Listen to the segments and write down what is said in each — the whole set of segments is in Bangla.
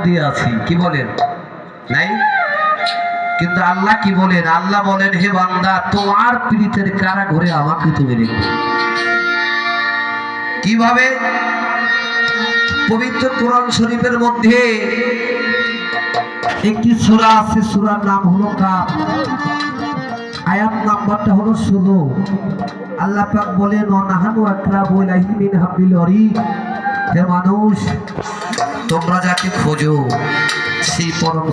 দিয়ে আছি, কি বলেন? নাই। কিন্তু আল্লাহ কি বলেন? আল্লাহ বলেন, হে বান্দা, তোমার পীড়িতের কারাগারে আমাকে তুমি রেখো। কিভাবে? পবিত্র কোরআন শরীফের মধ্যে একটি সূরা আছে, সূরার নাম হলো কাফ, আয়াত নাম্বারটা হলো 16। আল্লাহ পাক বলেন, ওয়ানাহানু আকরাবু ইলাইহি মিন হাবলিল ওয়ারিদ। হে মানুষ, তোমরা যাকে খোঁজো সেই পরম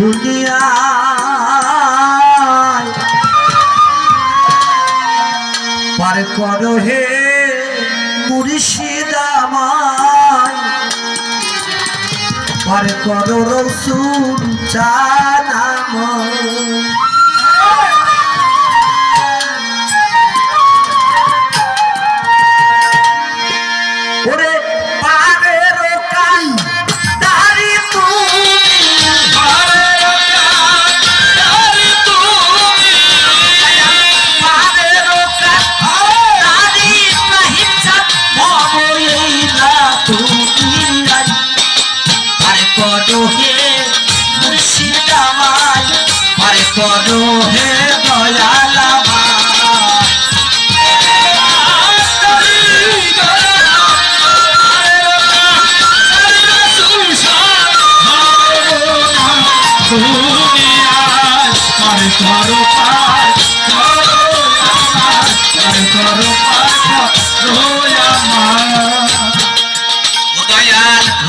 দুনিয়ায় পার করো হে মুর্শিদ আমায়, পার করো রসুল জানাময়।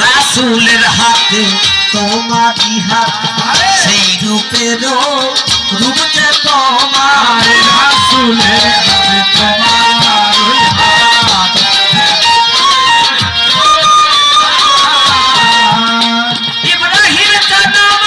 রাসূলের হাতে তোমারি হাত, সেই রূপের রূপ যে তোমার। রাসূলের হাতে তোমারি হাত, ইব্রাহিম জন্ম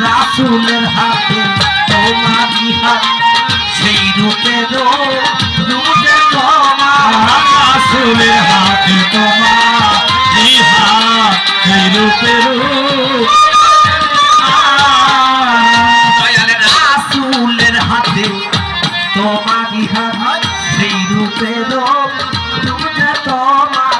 রাসূলের হাতে তোমারি হাত, সেই রূপের রূপ যে তোমার। রাসূলের হাতে তোমারি হাত, সেই রূপের রাসূলের হাতে তোমারি হাত, সেই রূপের রূপ যে তোমার।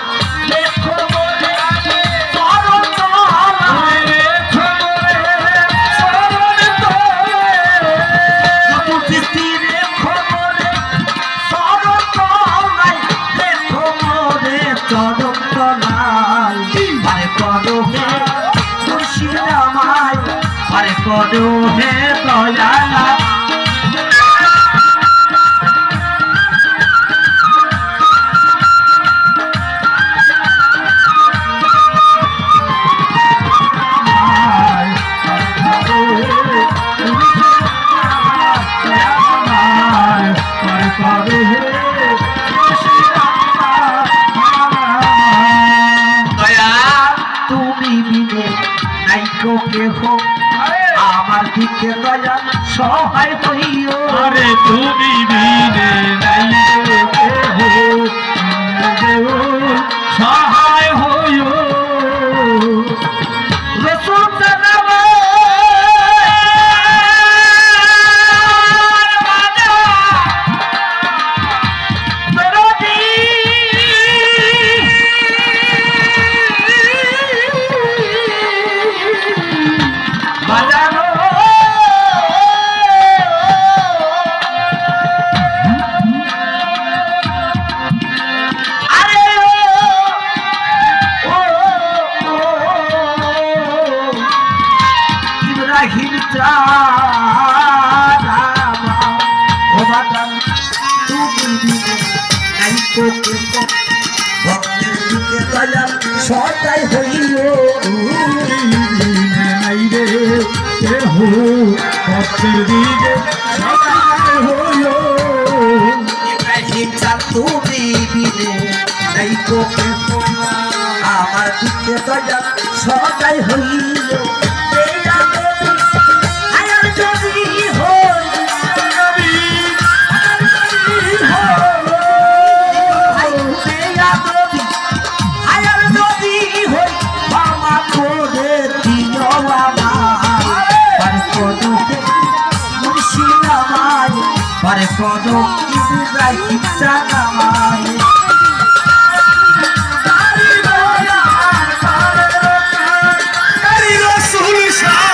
করো হে দয়ালা, তুমি বিনে নাইকো কেহ আমার দিকে দয়া সহায় হইও। আরে তুমি বিনে নাইকো কেহ সহায় হইও। রসুল জানাবো কোকে ভক্তের দিকে দয়াল সদাই হইল নাই রে কেহ ভক্তের দিকে সদাই হইল ইব্রাহিম চাঁদ তুমি বিনে নাই কোকে আমার দিকে দয়াল সদাই হইল আয়ার যদি হই Pare kodo Ibrahim Janamai Kari Rasul Shah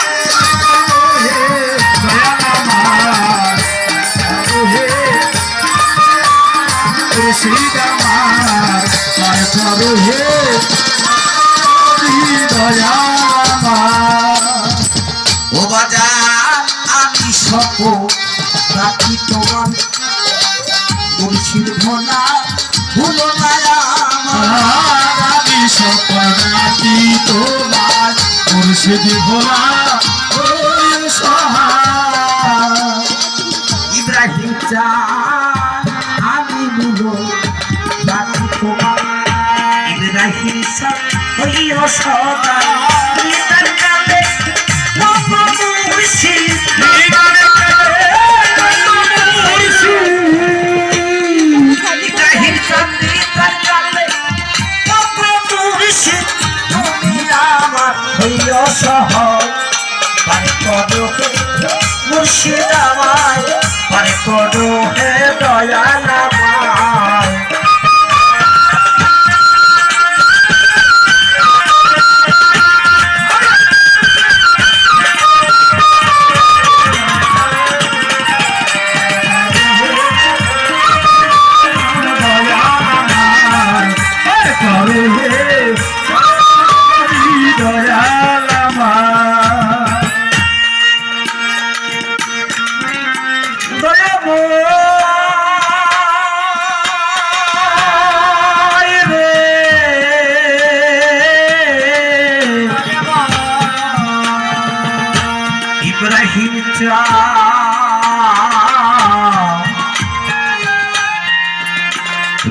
Shidamar Pare kodo he Dayamar O bajar ami sopo রাখি তোমার মুর্শিদ ভোলা ভুলো না আমি সকল রাখি তোমার মুর্শিদ ভোলা ইব্রাহিম চাঁদ আমি বুলো রাখি তোমার ইব্রাহিম চাঁদ হইও সদা মুর্শিদ মুর্শিদ আমায় পারে করো হে দয়াল আমায় ইব্রাহিম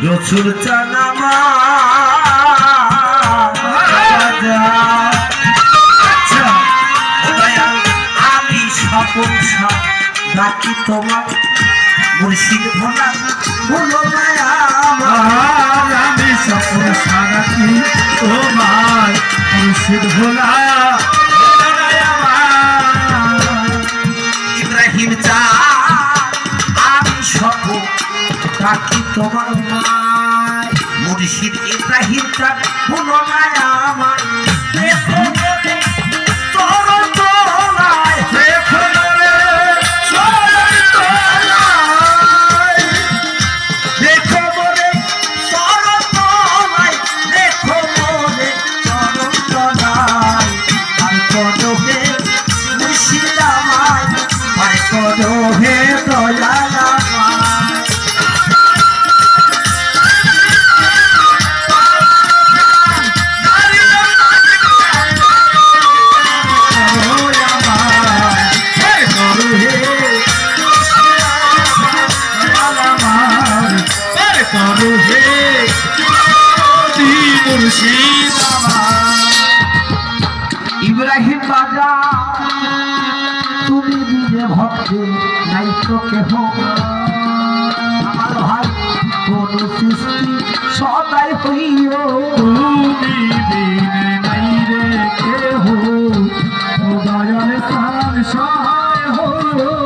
রসুল চানামা আমি স্বপন রাখি তোমার মুর্শিদ ভোলা ভুলো না আমি সকল রাখি তোমার মুর্শিদ ভোলা ইব্রাহিম চাঁদ আমি স্বপন রাখি তোমার মুর্শিদ ইব্রাহিম চাঁদ ভুলো না আমার ইব্রাহিম বাজা তুমি দিলে ভক্তে নাই তো কেহ আমার ভাই কোন সৃষ্টি সদাই হইও তুমি বিনে নাই রে কেহ দয়াল সান সহায় হইও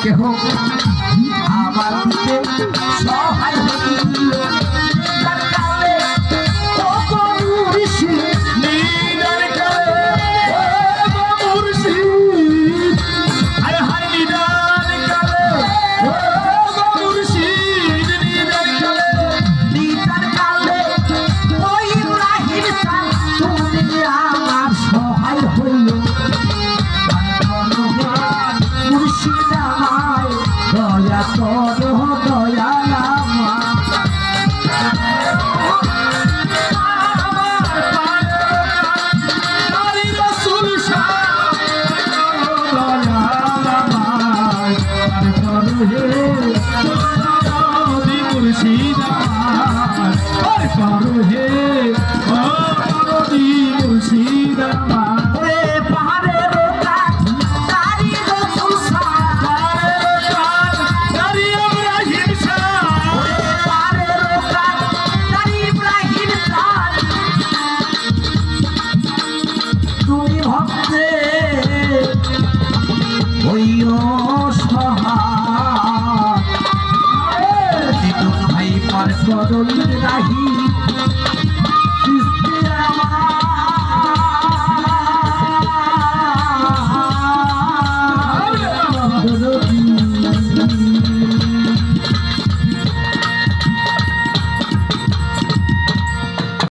কেহ আমার দিকে সহায় হইল তার কালে ও মুর্শিদ নিদান কালে ও মুর্শিদ হায় হায় নিদান কালে ও মুর্শিদ নিদান কালে নিদান কালে ওই ইব্রাহিম চান তুমি আমার সহায় হইল মুর্শিদ আমায় দয়া করো দয়াল আমার নারী রাসূল শাহ দয়াল আমায় করো হে নবী মুর্শিদ আমায় করো হে ও নবী মুর্শিদ আমায় ওরে পাহাড়ের কাঠ তারি রসুল শাহ নারী ইব্রাহিম শাহ ওরে পাহাড়ের কাঠ তারি ইব্রাহিম শাহ তুমি ভক্তে হইও সহায় দিদুন ভাই পার করুন রাহি